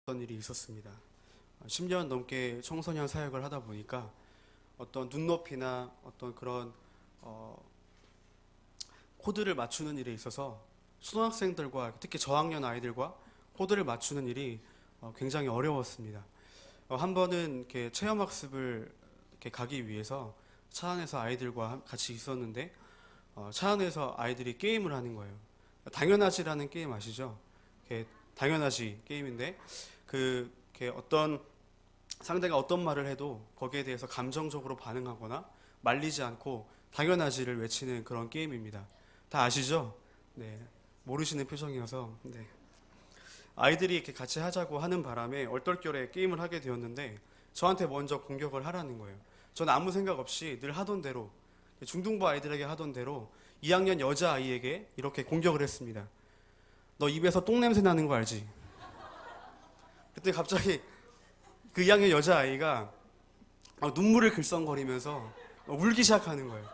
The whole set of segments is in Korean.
어떤 일이 있었습니다. 10년 넘게 청소년 사역을 하다 보니까 어떤 눈높이나 어떤 그런 어, 코드를 맞추는 일에 있어서 초등학생들과 특히 저학년 아이들과 코드를 맞추는 일이 굉장히 어려웠습니다. 한 번은 이렇게 체험학습을 이렇게 가기 위해서 차 안에서 아이들과 같이 있었는데 차 안에서 아이들이 게임을 하는 거예요. 당연하지라는 게임 아시죠? 이렇게 당연하지 게임인데 이렇게 어떤 상대가 어떤 말을 해도 거기에 대해서 감정적으로 반응하거나 말리지 않고 당연하지를 외치는 그런 게임입니다. 다 아시죠? 네. 모르시는 표정이어서. 네. 아이들이 이렇게 같이 하자고 하는 바람에 얼떨결에 게임을 하게 되었는데 저한테 먼저 공격을 하라는 거예요. 저는 아무 생각 없이 늘 하던 대로 중등부 아이들에게 하던 대로 2학년 여자아이에게 이렇게 공격을 했습니다. 너 입에서 똥냄새 나는 거 알지? 그때 갑자기 그 2학년 여자아이가 눈물을 글썽거리면서 울기 시작하는 거예요.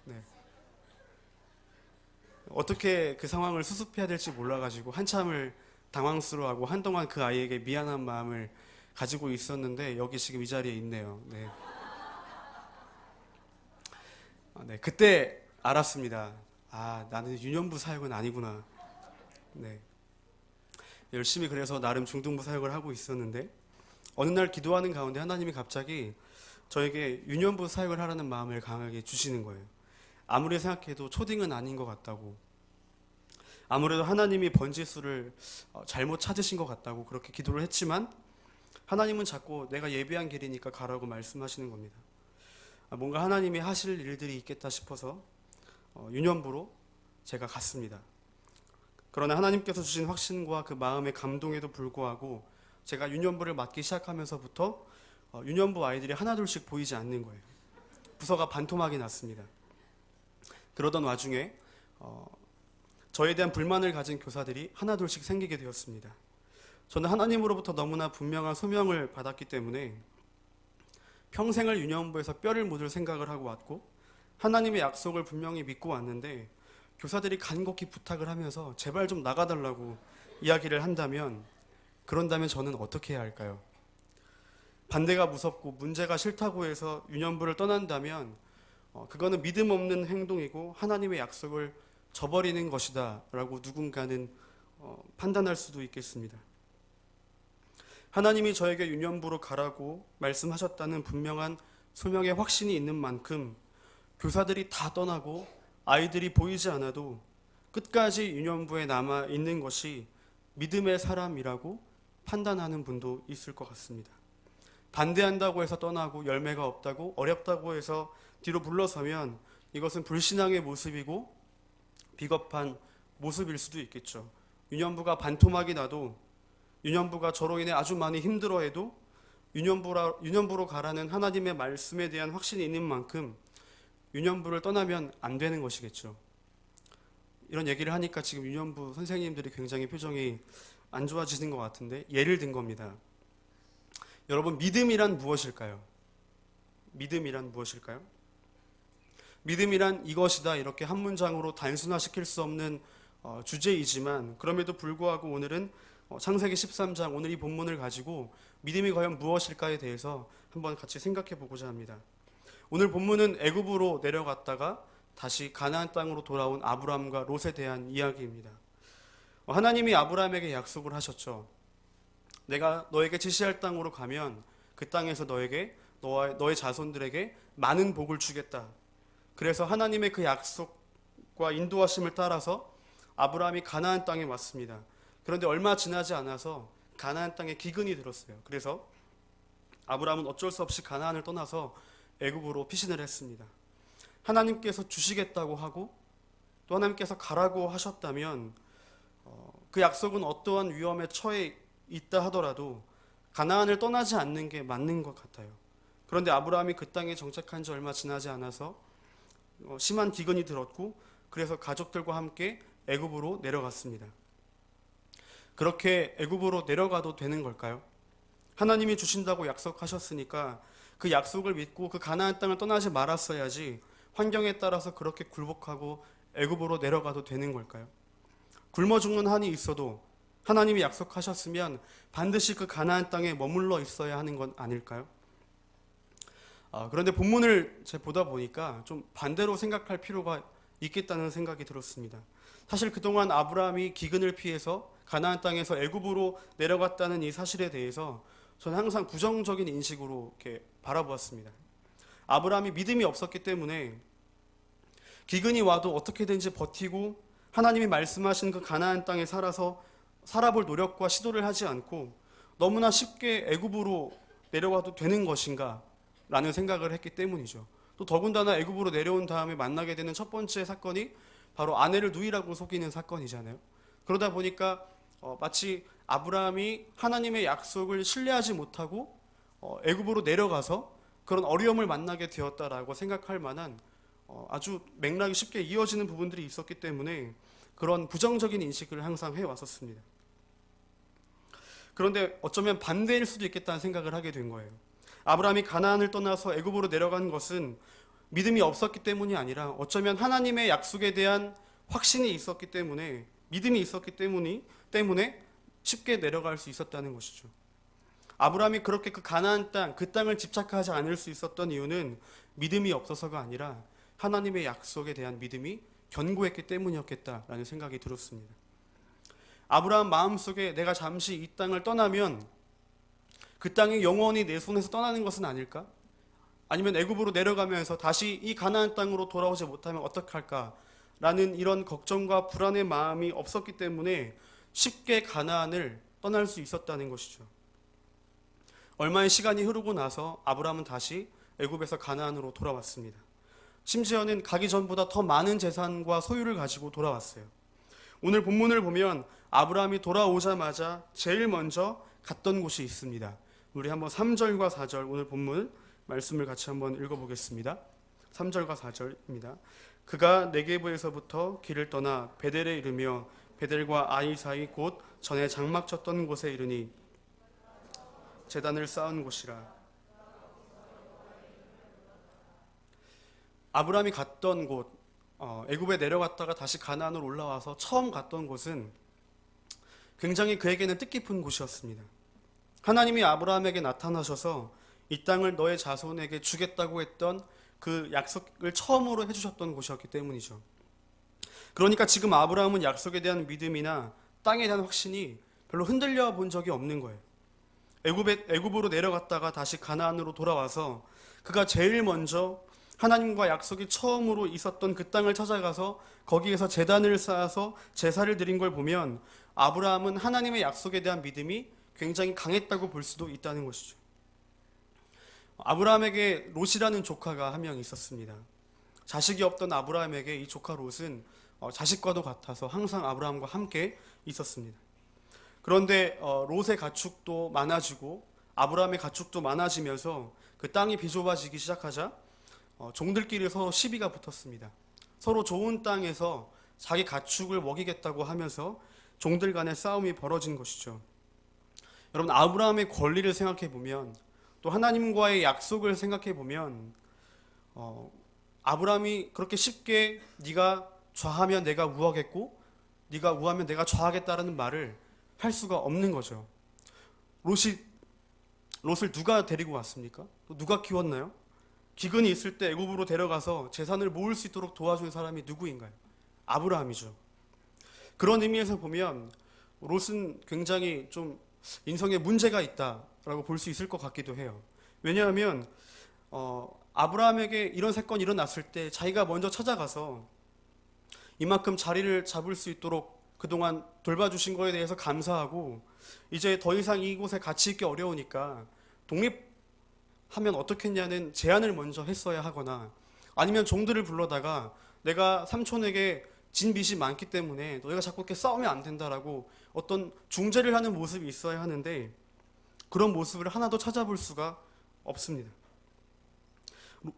네. 어떻게 그 상황을 수습해야 될지 몰라가지고 한참을 당황스러워하고 한동안 그 아이에게 미안한 마음을 가지고 있었는데 여기 지금 이 자리에 있네요. 네. 네. 그때 알았습니다. 나는 유년부 사역은 아니구나. 네. 열심히 그래서 나름 중등부 사역을 하고 있었는데 어느 날 기도하는 가운데 하나님이 갑자기 저에게 유년부 사역을 하라는 마음을 강하게 주시는 거예요. 아무리 생각해도 초딩은 아닌 것 같다고. 아무래도 하나님이 번지수를 잘못 찾으신 것 같다고 그렇게 기도를 했지만 하나님은 자꾸 내가 예비한 길이니까 가라고 말씀하시는 겁니다. 뭔가 하나님이 하실 일들이 있겠다 싶어서 유년부로 제가 갔습니다. 그러나 하나님께서 주신 확신과 그 마음의 감동에도 불구하고 제가 유년부를 맡기 시작하면서부터 유년부 아이들이 하나둘씩 보이지 않는 거예요. 부서가 반토막이 났습니다. 그러던 와중에 저에 대한 불만을 가진 교사들이 하나둘씩 생기게 되었습니다. 저는 하나님으로부터 너무나 분명한 소명을 받았기 때문에 평생을 유년부에서 뼈를 묻을 생각을 하고 왔고 하나님의 약속을 분명히 믿고 왔는데 교사들이 간곡히 부탁을 하면서 제발 좀 나가달라고 이야기를 그런다면 저는 어떻게 해야 할까요? 반대가 무섭고 문제가 싫다고 해서 유년부를 떠난다면 그거는 믿음 없는 행동이고 하나님의 약속을 저버리는 것이다 라고 누군가는 판단할 수도 있겠습니다. 하나님이 저에게 유년부로 가라고 말씀하셨다는 분명한 소명의 확신이 있는 만큼 교사들이 다 떠나고 아이들이 보이지 않아도 끝까지 유년부에 남아 있는 것이 믿음의 사람이라고 판단하는 분도 있을 것 같습니다. 반대한다고 해서 떠나고 열매가 없다고 어렵다고 해서 뒤로 물러서면 이것은 불신앙의 모습이고 비겁한 모습일 수도 있겠죠. 유년부가 반토막이 나도 유년부가 저로 인해 아주 많이 힘들어해도 유년부로 가라는 하나님의 말씀에 대한 확신이 있는 만큼 유년부를 떠나면 안 되는 것이겠죠. 이런 얘기를 하니까 지금 유년부 선생님들이 굉장히 표정이 안 좋아지는 것 같은데 예를 든 겁니다. 여러분, 믿음이란 무엇일까요? 믿음이란 무엇일까요? 믿음이란 이것이다 이렇게 한 문장으로 단순화시킬 수 없는 주제이지만 그럼에도 불구하고 오늘은 창세기 13장 오늘 이 본문을 가지고 믿음이 과연 무엇일까에 대해서 한번 같이 생각해 보고자 합니다. 오늘 본문은 애굽으로 내려갔다가 다시 가나안 땅으로 돌아온 아브람과 롯에 대한 이야기입니다. 하나님이 아브람에게 약속을 하셨죠. 내가 너에게 지시할 땅으로 가면 그 땅에서 너에게 너의 자손들에게 많은 복을 주겠다. 그래서 하나님의 그 약속과 인도하심을 따라서 아브라함이 가나안 땅에 왔습니다. 그런데 얼마 지나지 않아서 가나안 땅에 기근이 들었어요. 그래서 아브라함은 어쩔 수 없이 가나안을 떠나서 애굽으로 피신을 했습니다. 하나님께서 주시겠다고 하고 또 하나님께서 가라고 하셨다면 그 약속은 어떠한 위험에 처해 있다 하더라도 가나안을 떠나지 않는 게 맞는 것 같아요. 그런데 아브라함이 그 땅에 정착한 지 얼마 지나지 않아서 심한 기근이 들었고 그래서 가족들과 함께 애굽으로 내려갔습니다. 그렇게 애굽으로 내려가도 되는 걸까요? 하나님이 주신다고 약속하셨으니까 그 약속을 믿고 그 가나안 땅을 떠나지 말았어야지 환경에 따라서 그렇게 굴복하고 애굽으로 내려가도 되는 걸까요? 굶어 죽는 한이 있어도 하나님이 약속하셨으면 반드시 그 가나안 땅에 머물러 있어야 하는 건 아닐까요? 그런데 본문을 제가 보다 보니까 좀 반대로 생각할 필요가 있겠다는 생각이 들었습니다. 사실 그동안 아브라함이 기근을 피해서 가나안 땅에서 애굽으로 내려갔다는 이 사실에 대해서 저는 항상 부정적인 인식으로 이렇게 바라보았습니다. 아브라함이 믿음이 없었기 때문에 기근이 와도 어떻게든지 버티고 하나님이 말씀하신 그 가나안 땅에 살아볼 노력과 시도를 하지 않고 너무나 쉽게 애굽으로 내려와도 되는 것인가 라는 생각을 했기 때문이죠. 또 더군다나 애굽으로 내려온 다음에 만나게 되는 첫 번째 사건이 바로 아내를 누이라고 속이는 사건이잖아요. 그러다 보니까 마치 아브라함이 하나님의 약속을 신뢰하지 못하고 애굽으로 내려가서 그런 어려움을 만나게 되었다라고 생각할 만한 아주 맥락이 쉽게 이어지는 부분들이 있었기 때문에 그런 부정적인 인식을 항상 해왔었습니다. 그런데 어쩌면 반대일 수도 있겠다는 생각을 하게 된 거예요. 아브라함이 가나안을 떠나서 애굽으로 내려간 것은 믿음이 없었기 때문이 아니라 어쩌면 하나님의 약속에 대한 확신이 있었기 때문에, 믿음이 있었기 때문에 쉽게 내려갈 수 있었다는 것이죠. 아브라함이 그렇게 그 가나안 땅, 그 땅을 집착하지 않을 수 있었던 이유는 믿음이 없어서가 아니라 하나님의 약속에 대한 믿음이 견고했기 때문이었겠다라는 생각이 들었습니다. 아브라함 마음속에 내가 잠시 이 땅을 떠나면 그 땅이 영원히 내 손에서 떠나는 것은 아닐까? 아니면 애굽으로 내려가면서 다시 이 가나안 땅으로 돌아오지 못하면 어떡할까? 라는 이런 걱정과 불안의 마음이 없었기 때문에 쉽게 가나안을 떠날 수 있었다는 것이죠. 얼마의 시간이 흐르고 나서 아브라함은 다시 애굽에서 가나안으로 돌아왔습니다. 심지어는 가기 전보다 더 많은 재산과 소유를 가지고 돌아왔어요. 오늘 본문을 보면 아브라함이 돌아오자마자 제일 먼저 갔던 곳이 있습니다. 우리 한번 3절과 4절 오늘 본문 말씀을 같이 한번 읽어보겠습니다. 3절과 4절입니다. 그가 네게브에서부터 길을 떠나 베델에 이르며 베델과 아이 사이 곧 전에 장막 쳤던 곳에 이르니 제단을 쌓은 곳이라. 아브라함이 갔던 곳, 애굽에 내려갔다가 다시 가나안으로 올라와서 처음 갔던 곳은 굉장히 그에게는 뜻깊은 곳이었습니다. 하나님이 아브라함에게 나타나셔서 이 땅을 너의 자손에게 주겠다고 했던 그 약속을 처음으로 해주셨던 곳이었기 때문이죠. 그러니까 지금 아브라함은 약속에 대한 믿음이나 땅에 대한 확신이 별로 흔들려 본 적이 없는 거예요. 애굽으로 내려갔다가 다시 가나안으로 돌아와서 그가 제일 먼저 하나님과 약속이 처음으로 있었던 그 땅을 찾아가서 거기에서 제단을 쌓아서 제사를 드린 걸 보면 아브라함은 하나님의 약속에 대한 믿음이 굉장히 강했다고 볼 수도 있다는 것이죠. 아브라함에게 롯이라는 조카가 한 명 있었습니다. 자식이 없던 아브라함에게 이 조카 롯은 자식과도 같아서 항상 아브라함과 함께 있었습니다. 그런데 롯의 가축도 많아지고 아브라함의 가축도 많아지면서 그 땅이 비좁아지기 시작하자 종들끼리 서로 시비가 붙었습니다. 서로 좋은 땅에서 자기 가축을 먹이겠다고 하면서 종들 간의 싸움이 벌어진 것이죠. 여러분, 아브라함의 권리를 생각해 보면 또 하나님과의 약속을 생각해 보면 아브라함이 그렇게 쉽게 네가 좌하면 내가 우하겠고 네가 우하면 내가 좌하겠다라는 말을 할 수가 없는 거죠. 롯을 누가 데리고 왔습니까? 또 누가 키웠나요? 기근이 있을 때 애굽으로 데려가서 재산을 모을 수 있도록 도와준 사람이 누구인가요? 아브라함이죠. 그런 의미에서 보면 롯은 굉장히 좀 인성에 문제가 있다라고 볼 수 있을 것 같기도 해요. 왜냐하면 아브라함에게 이런 사건이 일어났을 때 자기가 먼저 찾아가서 이만큼 자리를 잡을 수 있도록 그동안 돌봐주신 거에 대해서 감사하고 이제 더 이상 이곳에 같이 있기 어려우니까 독립하면 어떻겠냐는 제안을 먼저 했어야 하거나 아니면 종들을 불러다가 내가 삼촌에게 진 빚이 많기 때문에 너희가 자꾸 이렇게 싸우면 안 된다라고 어떤 중재를 하는 모습이 있어야 하는데 그런 모습을 하나도 찾아볼 수가 없습니다.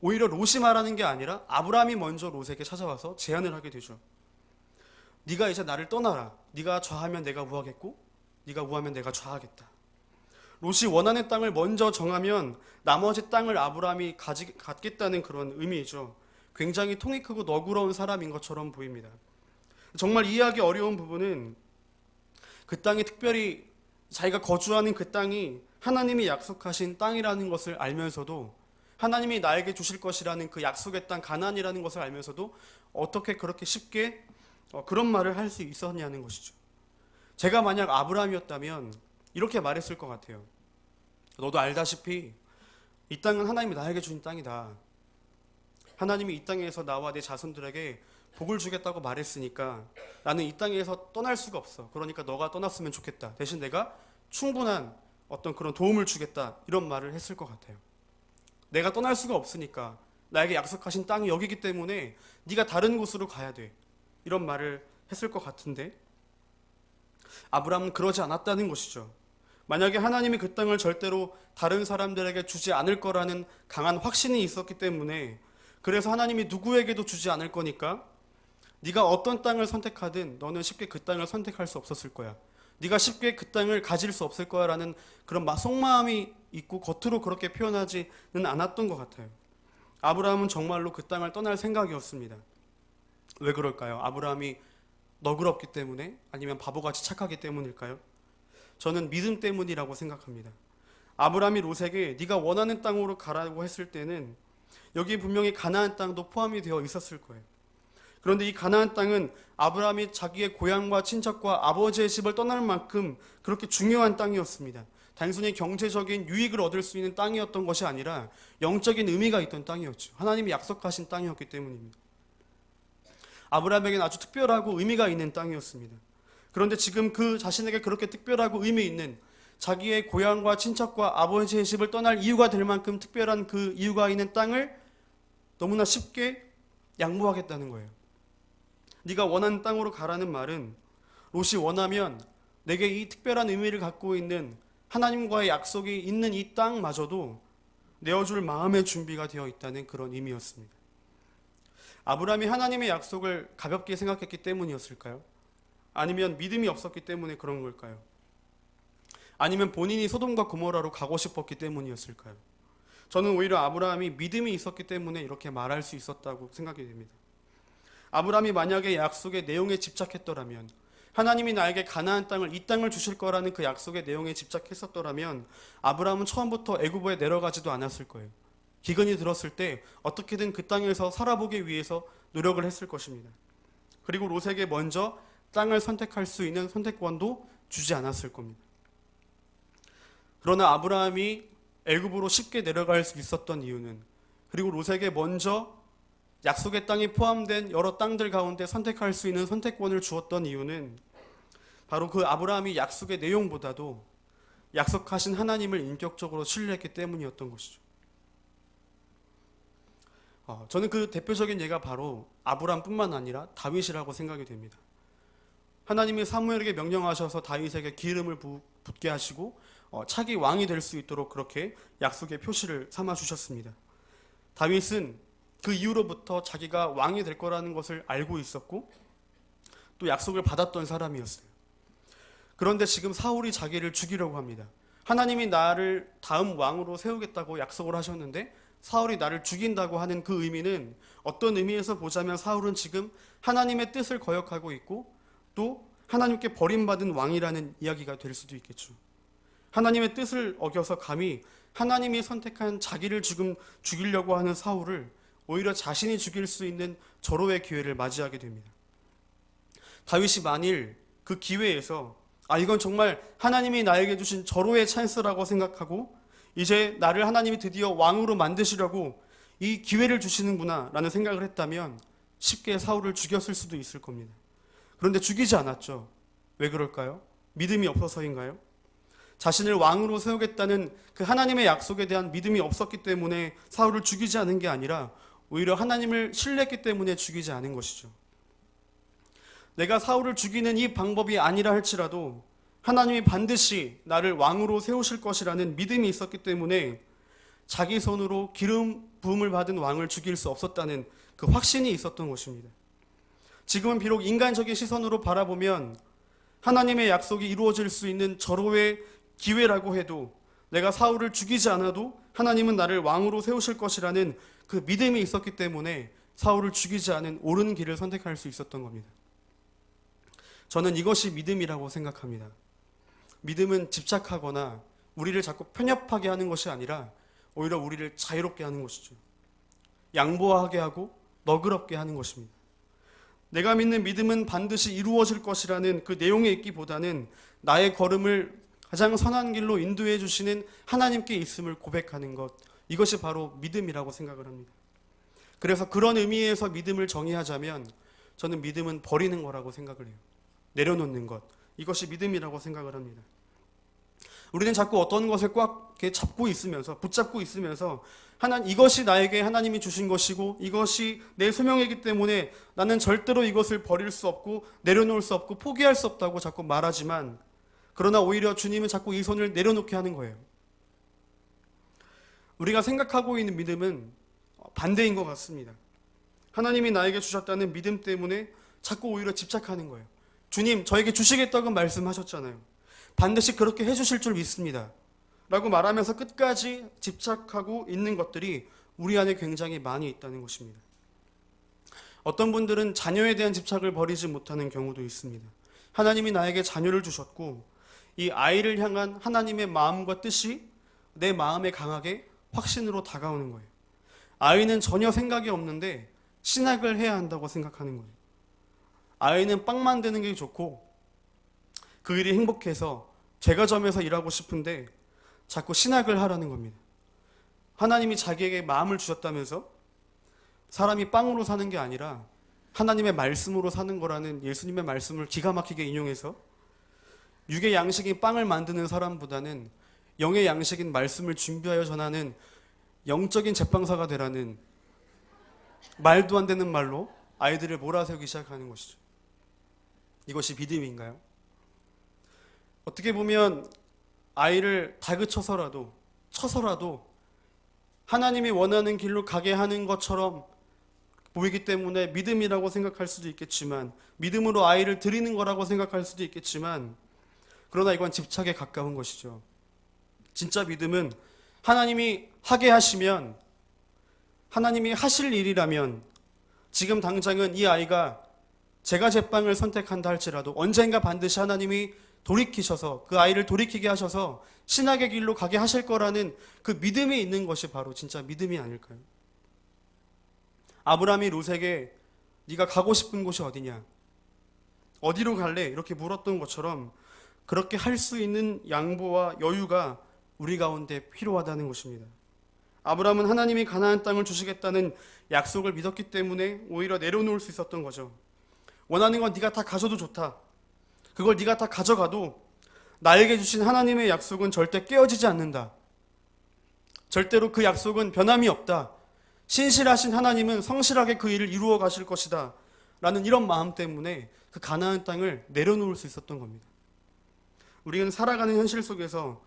오히려 롯이 말하는 게 아니라 아브라함이 먼저 롯에게 찾아와서 제안을 하게 되죠. 네가 이제 나를 떠나라. 네가 좌하면 내가 우하겠고 네가 우하면 내가 좌하겠다. 롯이 원하는 땅을 먼저 정하면 나머지 땅을 아브라함이 갖겠다는 그런 의미이죠. 굉장히 통이 크고 너그러운 사람인 것처럼 보입니다. 정말 이해하기 어려운 부분은 그 땅이 특별히 자기가 거주하는 그 땅이 하나님이 약속하신 땅이라는 것을 알면서도, 하나님이 나에게 주실 것이라는 그 약속의 땅 가나안이라는 것을 알면서도 어떻게 그렇게 쉽게 그런 말을 할 수 있었냐는 것이죠. 제가 만약 아브라함이었다면 이렇게 말했을 것 같아요. 너도 알다시피 이 땅은 하나님이 나에게 주신 땅이다. 하나님이 이 땅에서 나와 내 자손들에게 복을 주겠다고 말했으니까 나는 이 땅에서 떠날 수가 없어. 그러니까 너가 떠났으면 좋겠다. 대신 내가 충분한 어떤 그런 도움을 주겠다. 이런 말을 했을 것 같아요. 내가 떠날 수가 없으니까 나에게 약속하신 땅이 여기기 때문에 네가 다른 곳으로 가야 돼. 이런 말을 했을 것 같은데 아브라함은 그러지 않았다는 것이죠. 만약에 하나님이 그 땅을 절대로 다른 사람들에게 주지 않을 거라는 강한 확신이 있었기 때문에, 그래서 하나님이 누구에게도 주지 않을 거니까 네가 어떤 땅을 선택하든 너는 쉽게 그 땅을 선택할 수 없었을 거야. 네가 쉽게 그 땅을 가질 수 없을 거야라는 그런 속마음이 있고 겉으로 그렇게 표현하지는 않았던 것 같아요. 아브라함은 정말로 그 땅을 떠날 생각이었습니다. 왜 그럴까요? 아브라함이 너그럽기 때문에, 아니면 바보같이 착하기 때문일까요? 저는 믿음 때문이라고 생각합니다. 아브라함이 롯에게 네가 원하는 땅으로 가라고 했을 때는 여기 분명히 가나안 땅도 포함이 되어 있었을 거예요. 그런데 이 가나안 땅은 아브라함이 자기의 고향과 친척과 아버지의 집을 떠날 만큼 그렇게 중요한 땅이었습니다. 단순히 경제적인 유익을 얻을 수 있는 땅이었던 것이 아니라 영적인 의미가 있던 땅이었죠. 하나님이 약속하신 땅이었기 때문입니다. 아브라함에게는 아주 특별하고 의미가 있는 땅이었습니다. 그런데 지금 그 자신에게 그렇게 특별하고 의미 있는, 자기의 고향과 친척과 아버지의 집을 떠날 이유가 될 만큼 특별한 그 이유가 있는 땅을 너무나 쉽게 양보하겠다는 거예요. 네가 원하는 땅으로 가라는 말은 롯이 원하면 내게 이 특별한 의미를 갖고 있는 하나님과의 약속이 있는 이 땅마저도 내어줄 마음의 준비가 되어 있다는 그런 의미였습니다. 아브라함이 하나님의 약속을 가볍게 생각했기 때문이었을까요? 아니면 믿음이 없었기 때문에 그런 걸까요? 아니면 본인이 소돔과 고모라로 가고 싶었기 때문이었을까요? 저는 오히려 아브라함이 믿음이 있었기 때문에 이렇게 말할 수 있었다고 생각이 됩니다. 아브라함이 만약에 약속의 내용에 집착했더라면, 하나님이 나에게 가나안 땅을, 이 땅을 주실 거라는 그 약속의 내용에 집착했었더라면 아브라함은 처음부터 애굽에 내려가지도 않았을 거예요. 기근이 들었을 때 어떻게든 그 땅에서 살아보기 위해서 노력을 했을 것입니다. 그리고 롯에게 먼저 땅을 선택할 수 있는 선택권도 주지 않았을 겁니다. 그러나 아브라함이 애굽으로 쉽게 내려갈 수 있었던 이유는, 그리고 롯에게 먼저 약속의 땅이 포함된 여러 땅들 가운데 선택할 수 있는 선택권을 주었던 이유는 바로 그 아브라함이 약속의 내용보다도 약속하신 하나님을 인격적으로 신뢰했기 때문이었던 것이죠. 저는 그 대표적인 예가 바로 아브라함뿐만 아니라 다윗이라고 생각이 됩니다. 하나님이 사무엘에게 명령하셔서 다윗에게 기름을 붓게 하시고 차기 왕이 될 수 있도록 그렇게 약속의 표시를 삼아 주셨습니다. 다윗은 그 이후로부터 자기가 왕이 될 거라는 것을 알고 있었고 또 약속을 받았던 사람이었어요. 그런데 지금 사울이 자기를 죽이려고 합니다. 하나님이 나를 다음 왕으로 세우겠다고 약속을 하셨는데 사울이 나를 죽인다고 하는 그 의미는, 어떤 의미에서 보자면 사울은 지금 하나님의 뜻을 거역하고 있고 또 하나님께 버림받은 왕이라는 이야기가 될 수도 있겠죠. 하나님의 뜻을 어겨서 감히 하나님이 선택한 자기를 지금 죽이려고 하는 사울을 오히려 자신이 죽일 수 있는 절호의 기회를 맞이하게 됩니다. 다윗이 만일 그 기회에서 이건 정말 하나님이 나에게 주신 절호의 찬스라고 생각하고 이제 나를 하나님이 드디어 왕으로 만드시려고 이 기회를 주시는구나 라는 생각을 했다면 쉽게 사울을 죽였을 수도 있을 겁니다. 그런데 죽이지 않았죠. 왜 그럴까요? 믿음이 없어서인가요? 자신을 왕으로 세우겠다는 그 하나님의 약속에 대한 믿음이 없었기 때문에 사울을 죽이지 않은 게 아니라 오히려 하나님을 신뢰했기 때문에 죽이지 않은 것이죠. 내가 사울을 죽이는 이 방법이 아니라 할지라도 하나님이 반드시 나를 왕으로 세우실 것이라는 믿음이 있었기 때문에 자기 손으로 기름 부음을 받은 왕을 죽일 수 없었다는 그 확신이 있었던 것입니다. 지금은 비록 인간적인 시선으로 바라보면 하나님의 약속이 이루어질 수 있는 절호의 기회라고 해도 내가 사울을 죽이지 않아도 하나님은 나를 왕으로 세우실 것이라는 그 믿음이 있었기 때문에 사울을 죽이지 않은 옳은 길을 선택할 수 있었던 겁니다. 저는 이것이 믿음이라고 생각합니다. 믿음은 집착하거나 우리를 자꾸 편협하게 하는 것이 아니라 오히려 우리를 자유롭게 하는 것이죠. 양보하게 하고 너그럽게 하는 것입니다. 내가 믿는 믿음은 반드시 이루어질 것이라는 그 내용에 있기보다는 나의 걸음을 가장 선한 길로 인도해 주시는 하나님께 있음을 고백하는 것, 이것이 바로 믿음이라고 생각을 합니다. 그래서 그런 의미에서 믿음을 정의하자면 저는 믿음은 버리는 거라고 생각을 해요. 내려놓는 것, 이것이 믿음이라고 생각을 합니다. 우리는 자꾸 어떤 것을 꽉 이렇게 잡고 있으면서, 붙잡고 있으면서 이것이 나에게 하나님이 주신 것이고 이것이 내 소명이기 때문에 나는 절대로 이것을 버릴 수 없고 내려놓을 수 없고 포기할 수 없다고 자꾸 말하지만, 그러나 오히려 주님은 자꾸 이 손을 내려놓게 하는 거예요. 우리가 생각하고 있는 믿음은 반대인 것 같습니다. 하나님이 나에게 주셨다는 믿음 때문에 자꾸 오히려 집착하는 거예요. 주님, 저에게 주시겠다고 말씀하셨잖아요. 반드시 그렇게 해주실 줄 믿습니다 라고 말하면서 끝까지 집착하고 있는 것들이 우리 안에 굉장히 많이 있다는 것입니다. 어떤 분들은 자녀에 대한 집착을 버리지 못하는 경우도 있습니다. 하나님이 나에게 자녀를 주셨고 이 아이를 향한 하나님의 마음과 뜻이 내 마음에 강하게 확신으로 다가오는 거예요. 아이는 전혀 생각이 없는데 신학을 해야 한다고 생각하는 거예요. 아이는 빵 만드는 게 좋고 그 일이 행복해서 제과점에서 일하고 싶은데 자꾸 신학을 하라는 겁니다. 하나님이 자기에게 마음을 주셨다면서 사람이 빵으로 사는 게 아니라 하나님의 말씀으로 사는 거라는 예수님의 말씀을 기가 막히게 인용해서 육의 양식인 빵을 만드는 사람보다는 영의 양식인 말씀을 준비하여 전하는 영적인 제빵사가 되라는 말도 안 되는 말로 아이들을 몰아세우기 시작하는 것이죠. 이것이 믿음인가요? 어떻게 보면 아이를 다그쳐서라도 쳐서라도 하나님이 원하는 길로 가게 하는 것처럼 보이기 때문에 믿음이라고 생각할 수도 있겠지만, 믿음으로 아이를 드리는 거라고 생각할 수도 있겠지만, 그러나 이건 집착에 가까운 것이죠. 진짜 믿음은 하나님이 하게 하시면, 하나님이 하실 일이라면 지금 당장은 이 아이가 제가 제빵을 선택한다 할지라도 언젠가 반드시 하나님이 돌이키셔서 그 아이를 돌이키게 하셔서 신학의 길로 가게 하실 거라는 그 믿음이 있는 것이 바로 진짜 믿음이 아닐까요? 아브라함이 롯에게 네가 가고 싶은 곳이 어디냐? 어디로 갈래? 이렇게 물었던 것처럼 그렇게 할 수 있는 양보와 여유가 우리 가운데 필요하다는 것입니다. 아브라함은 하나님이 가나안 땅을 주시겠다는 약속을 믿었기 때문에 오히려 내려놓을 수 있었던 거죠. 원하는 건 네가 다 가져도 좋다. 그걸 네가 다 가져가도 나에게 주신 하나님의 약속은 절대 깨어지지 않는다. 절대로 그 약속은 변함이 없다. 신실하신 하나님은 성실하게 그 일을 이루어 가실 것이다. 라는 이런 마음 때문에 그 가나안 땅을 내려놓을 수 있었던 겁니다. 우리는 살아가는 현실 속에서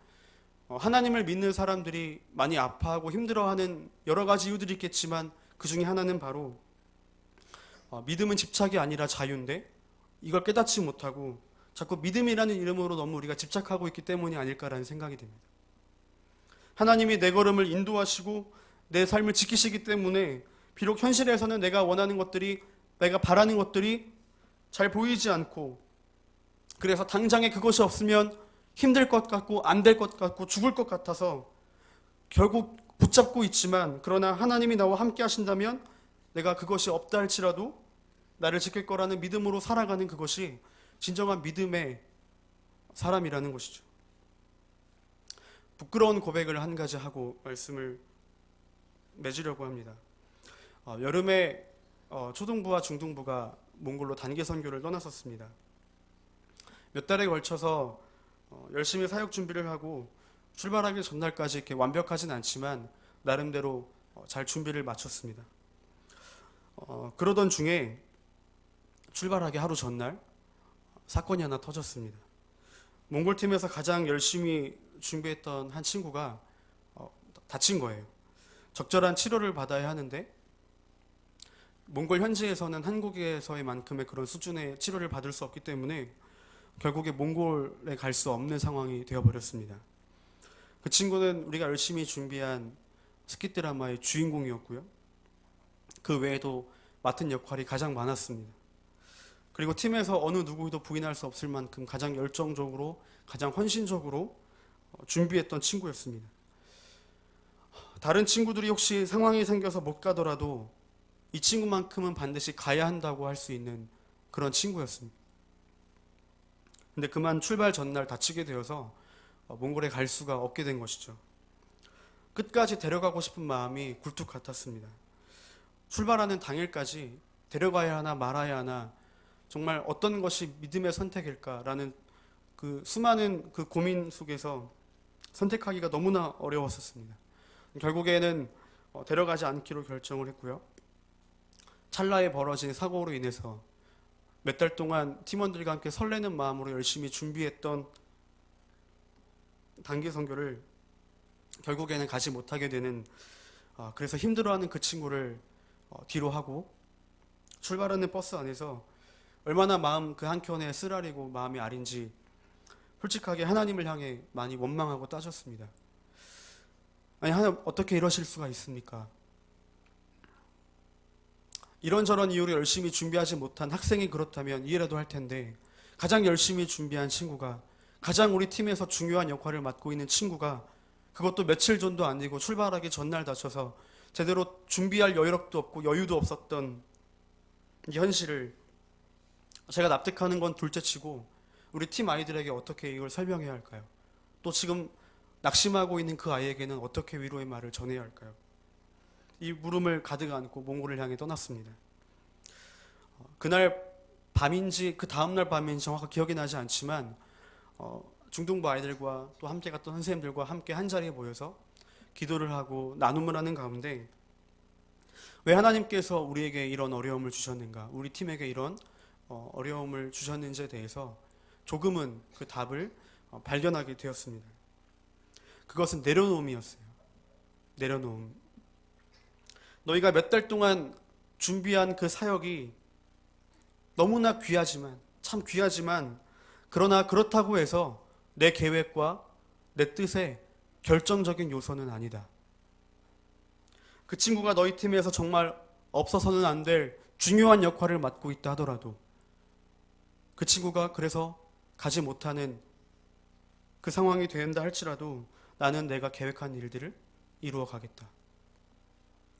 하나님을 믿는 사람들이 많이 아파하고 힘들어하는 여러 가지 이유들이 있겠지만 그 중에 하나는 바로 믿음은 집착이 아니라 자유인데 이걸 깨닫지 못하고 자꾸 믿음이라는 이름으로 너무 우리가 집착하고 있기 때문이 아닐까라는 생각이 듭니다. 하나님이 내 걸음을 인도하시고 내 삶을 지키시기 때문에 비록 현실에서는 내가 원하는 것들이, 내가 바라는 것들이 잘 보이지 않고, 그래서 당장에 그것이 없으면 힘들 것 같고 안 될 것 같고 죽을 것 같아서 결국 붙잡고 있지만, 그러나 하나님이 나와 함께 하신다면 내가 그것이 없다 할지라도 나를 지킬 거라는 믿음으로 살아가는 그것이 진정한 믿음의 사람이라는 것이죠. 부끄러운 고백을 한 가지 하고 말씀을 맺으려고 합니다. 여름에 초등부와 중등부가 몽골로 단기 선교를 떠났었습니다. 몇 달에 걸쳐서 열심히 사역 준비를 하고 출발하기 전날까지 이렇게 완벽하진 않지만 나름대로 잘 준비를 마쳤습니다. 그러던 중에 출발하기 하루 전날 사건이 하나 터졌습니다. 몽골팀에서 가장 열심히 준비했던 한 친구가 다친 거예요. 적절한 치료를 받아야 하는데 몽골 현지에서는 한국에서의 만큼의 그런 수준의 치료를 받을 수 없기 때문에 결국에 몽골에 갈 수 없는 상황이 되어버렸습니다. 그 친구는 우리가 열심히 준비한 스키 드라마의 주인공이었고요. 그 외에도 맡은 역할이 가장 많았습니다. 그리고 팀에서 어느 누구도 부인할 수 없을 만큼 가장 열정적으로, 가장 헌신적으로 준비했던 친구였습니다. 다른 친구들이 혹시 상황이 생겨서 못 가더라도 이 친구만큼은 반드시 가야 한다고 할 수 있는 그런 친구였습니다. 근데 그만 출발 전날 다치게 되어서 몽골에 갈 수가 없게 된 것이죠. 끝까지 데려가고 싶은 마음이 굴뚝 같았습니다. 출발하는 당일까지 데려가야 하나 말아야 하나, 정말 어떤 것이 믿음의 선택일까라는 그 수많은 그 고민 속에서 선택하기가 너무나 어려웠었습니다. 결국에는 데려가지 않기로 결정을 했고요. 찰나에 벌어진 사고로 인해서 몇 달 동안 팀원들과 함께 설레는 마음으로 열심히 준비했던 단기 선교를 결국에는 가지 못하게 되는, 그래서 힘들어하는 그 친구를 뒤로 하고 출발하는 버스 안에서 얼마나 마음 그 한켠에 쓰라리고 마음이 아린지 솔직하게 하나님을 향해 많이 원망하고 따졌습니다. 아니, 하나님 어떻게 이러실 수가 있습니까? 이런저런 이유로 열심히 준비하지 못한 학생이 그렇다면 이해라도 할 텐데, 가장 열심히 준비한 친구가, 가장 우리 팀에서 중요한 역할을 맡고 있는 친구가, 그것도 며칠 전도 아니고 출발하기 전날 다쳐서 제대로 준비할 여유력도 없고 여유도 없었던 이 현실을 제가 납득하는 건 둘째치고 우리 팀 아이들에게 어떻게 이걸 설명해야 할까요? 또 지금 낙심하고 있는 그 아이에게는 어떻게 위로의 말을 전해야 할까요? 이 물음을 가득 안고 몽골을 향해 떠났습니다. 그날 밤인지 그 다음날 밤인지 정확하게 기억이 나지 않지만 중등부 아이들과 또 함께 갔던 선생님들과 함께 한자리에 모여서 기도를 하고 나눔을 하는 가운데, 왜 하나님께서 우리에게 이런 어려움을 주셨는가, 우리 팀에게 이런 어려움을 주셨는지에 대해서 조금은 그 답을 발견하게 되었습니다. 그것은 내려놓음이었어요. 내려놓음. 너희가 몇 달 동안 준비한 그 사역이 너무나 귀하지만, 참 귀하지만, 그러나 그렇다고 해서 내 계획과 내 뜻의 결정적인 요소는 아니다. 그 친구가 너희 팀에서 정말 없어서는 안 될 중요한 역할을 맡고 있다 하더라도, 그 친구가 그래서 가지 못하는 그 상황이 된다 할지라도 나는 내가 계획한 일들을 이루어 가겠다.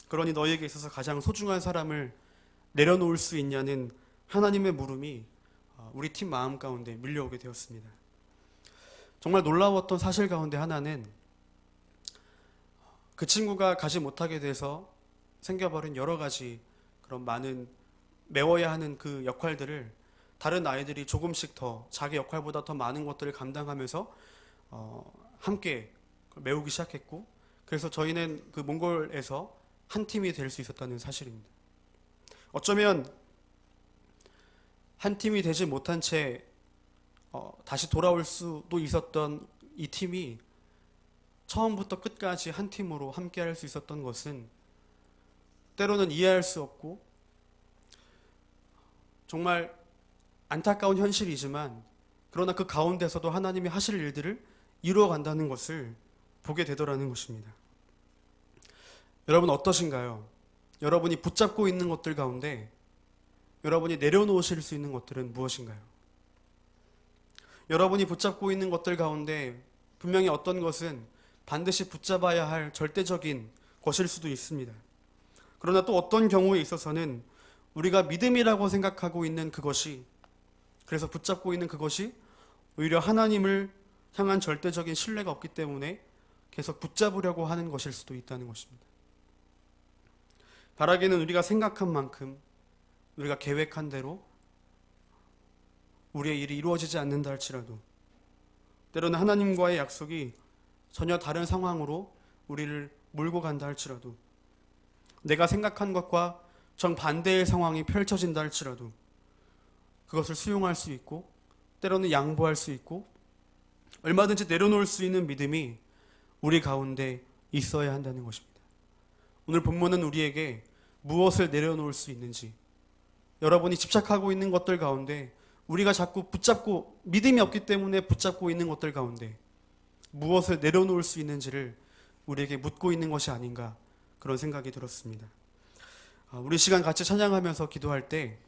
그러니 너희에게 있어서 가장 소중한 사람을 내려놓을 수 있냐는 하나님의 물음이 우리 팀 마음 가운데 밀려오게 되었습니다. 정말 놀라웠던 사실 가운데 하나는, 그 친구가 가지 못하게 돼서 생겨버린 여러 가지 그런 많은 메워야 하는 그 역할들을 다른 아이들이 조금씩 더 자기 역할보다 더 많은 것들을 감당하면서 함께 메우기 시작했고, 그래서 저희는 그 몽골에서 한 팀이 될 수 있었다는 사실입니다. 어쩌면 한 팀이 되지 못한 채 다시 돌아올 수도 있었던 이 팀이 처음부터 끝까지 한 팀으로 함께 할 수 있었던 것은 때로는 이해할 수 없고 정말 안타까운 현실이지만, 그러나 그 가운데서도 하나님이 하실 일들을 이루어 간다는 것을 보게 되더라는 것입니다. 여러분 어떠신가요? 여러분이 붙잡고 있는 것들 가운데 여러분이 내려놓으실 수 있는 것들은 무엇인가요? 여러분이 붙잡고 있는 것들 가운데 분명히 어떤 것은 반드시 붙잡아야 할 절대적인 것일 수도 있습니다. 그러나 또 어떤 경우에 있어서는 우리가 믿음이라고 생각하고 있는 그것이, 그래서 붙잡고 있는 그것이 오히려 하나님을 향한 절대적인 신뢰가 없기 때문에 계속 붙잡으려고 하는 것일 수도 있다는 것입니다. 바라기는 우리가 생각한 만큼, 우리가 계획한 대로 우리의 일이 이루어지지 않는다 할지라도, 때로는 하나님과의 약속이 전혀 다른 상황으로 우리를 몰고 간다 할지라도, 내가 생각한 것과 정반대의 상황이 펼쳐진다 할지라도 그것을 수용할 수 있고, 때로는 양보할 수 있고, 얼마든지 내려놓을 수 있는 믿음이 우리 가운데 있어야 한다는 것입니다. 오늘 본문은 우리에게 무엇을 내려놓을 수 있는지, 여러분이 집착하고 있는 것들 가운데, 우리가 자꾸 붙잡고, 믿음이 없기 때문에 붙잡고 있는 것들 가운데 무엇을 내려놓을 수 있는지를 우리에게 묻고 있는 것이 아닌가, 그런 생각이 들었습니다. 우리 시간 같이 찬양하면서 기도할 때